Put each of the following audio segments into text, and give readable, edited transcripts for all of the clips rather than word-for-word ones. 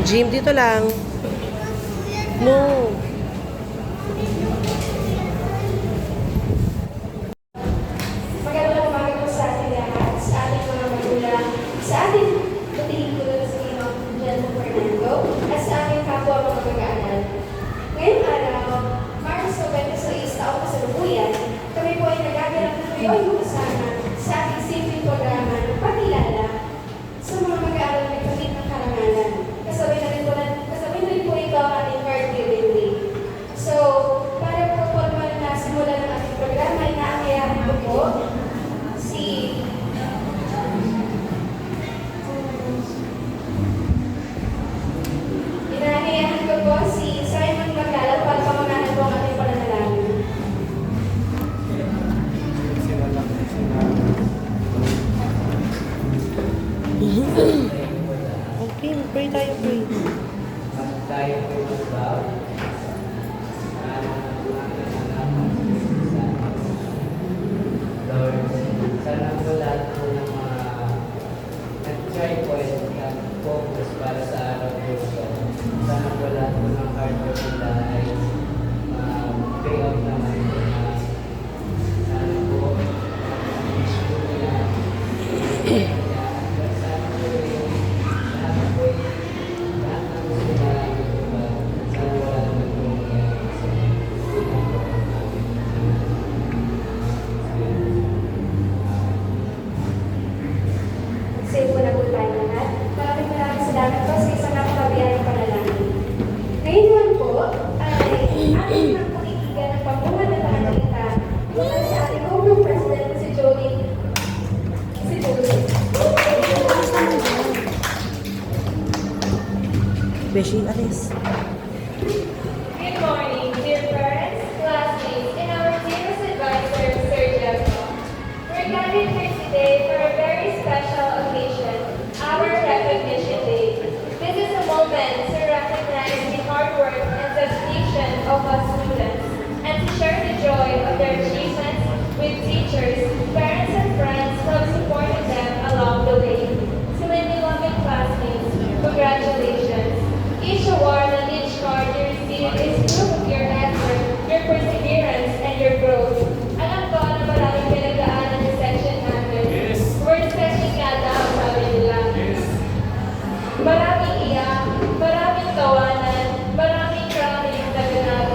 Jim, dito lang. No. Magandang umaga po sa ating lahat, sa ating mga magulang, sa ating batiin ko sa inyo, Jan Fernando, at sa ating kapwa mga mag-aaral. Ngayong araw, Marso 26, taong kasalukuyan, kami po ay nagaganap na ngayon kasama sa ating simpleng programa ng pakilala sa mga mag-aaral na kapit ng karangalan. Kasabay na rin po ito ang ating card giving week. So, para po formal na simula ng ating programa, inaangayahan ko po si Simon Maglalal para pamanahan po ang ating pananalangin. Okay, pray tayo, pray. Tayo po mag-bow. Lord, sana po lahat po ng mga nag-try po at nag-focus para sa araw po ito. Sana po lahat po ng hard work nila ay pay off naman po na sana po wish po nila. Sana po lahat po lahat ng gusto na sana wala naman po mangyari sa Save po na po tayo lahat. Maraming salamat po sa isang napakabiyayang panalangin. Ngayon naman po ay ating mga pakikigan ng pambuhan na pangalita mula sa ating Home President na si Jolie. Si Jolie. Beshi, alis. Good morning, dear parents, classmates, and our dearest advisor, Sir Jeffco. We're gathered here today for a very special occasion, our Recognition Day. This is a moment to recognize the hard work and dedication of our students and to share the joy of their achievements with teachers, parents, and friends who have supported them along the way. To my beloved classmates, congratulations. Each award and each card you receive is proof of your effort, your perseverance, and your growth. Alam ko na maraming pinagdaanan ng section natin. Yes. First section nga daw, sabi nila. Yes. Maraming iyak, maraming tawanan, maraming crying na ganap,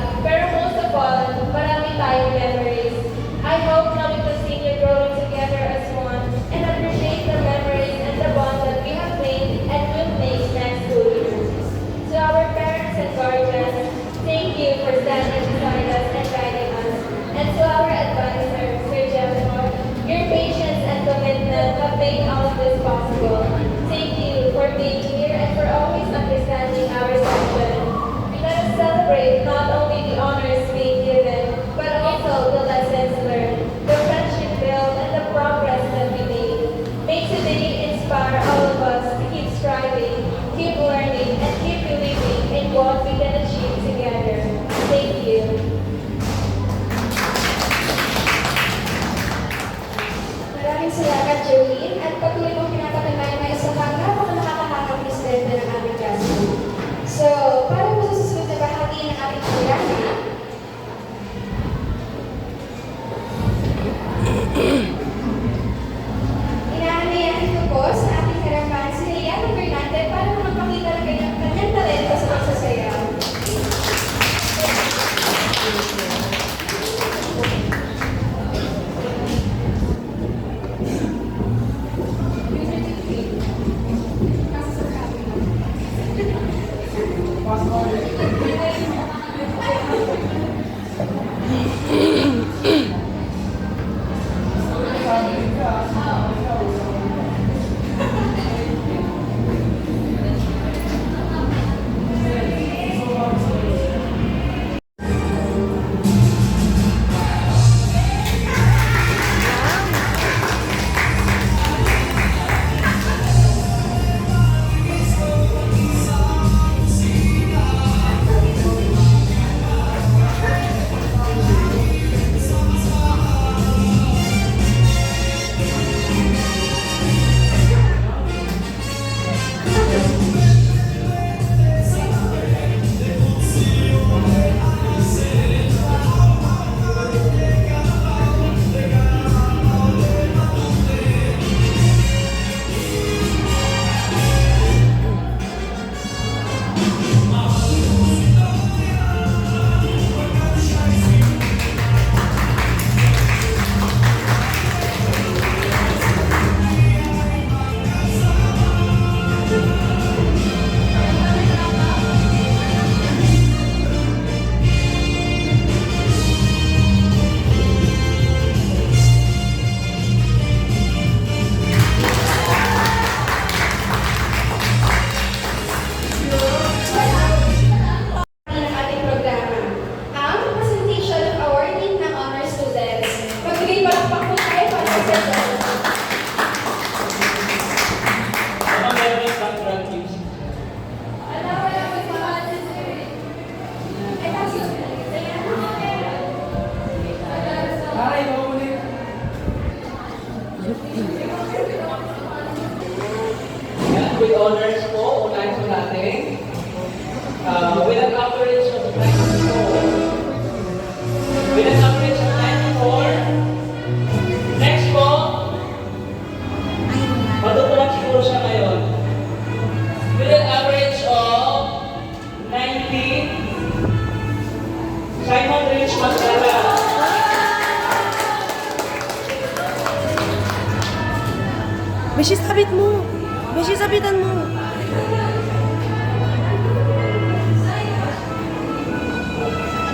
Beshi, sabit mo. Beshi, sabitan mo.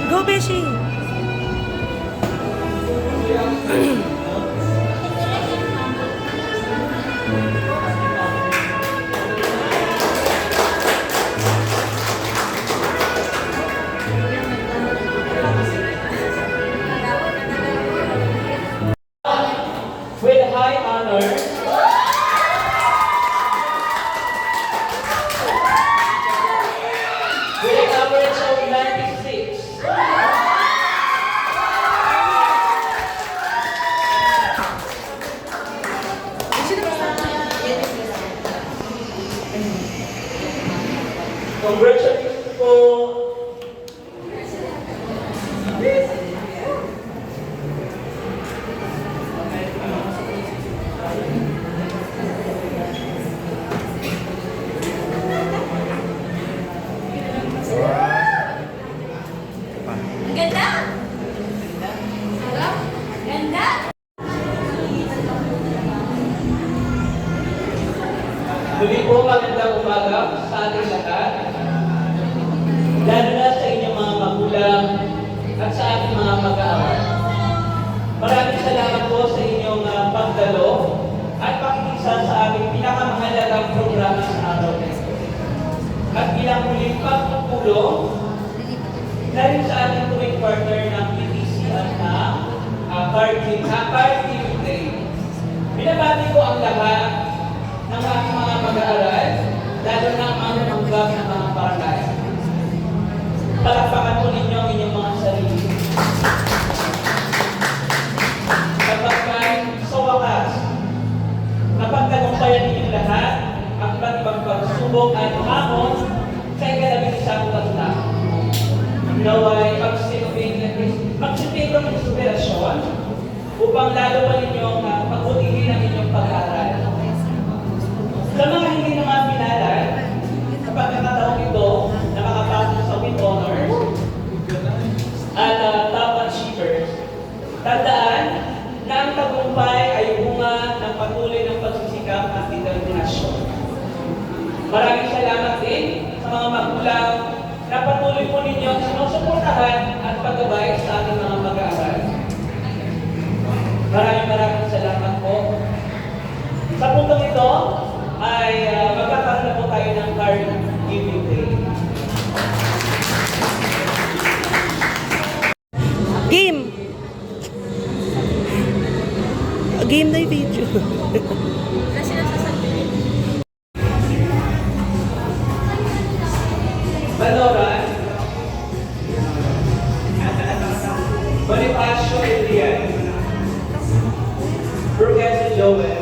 Go, Beshi. With high honor, with an average of 96. Congratulations po. Ganda! Ganda! Muli po magandang umaga sa ating lahat. Lalo na sa inyong mga magulang at sa ating mga mag-aaral. Maraming salamat po sa inyong pagdalo at pakikisa sa ating pinakamahalagang programa sa araw na ito. At bilang muling pagpupulong dahil sa ating tuwing partner ng PTC at na card game play. Binabati ko ang lahat ng ating mga mag-aaral, lalo na ang mga manggap ng mga parangal. Palakpakan po ninyo ang inyong mga sarili. Kapagkat sa wakas, napagtagumpayan ninyong lahat ang iba't ibang pagsubok at hamon sa ikalabing isang taon. Naway magsilbing ng inspirasyon upang lalo pa ninyong pagbutihin ang inyong pag-aaral. Sa mga hindi naman pinalad, sa pagkakataong ito, nakakapasok sa with honors at top achievers, tandaan na ang tagumpay ay bunga ng patuloy ng pagsisikap at determinasyon. Maraming salamat din sa mga magulang na patuloy po ninyo sinusuportahan at paggabay sa ating mga mag-aaral. Maraming salamat po. Sa puntong ito ay magkakaroon na po tayo ng card giving day. Game. Game na yung video. Valorant, Bonifacio Adrian, Burgess Joel,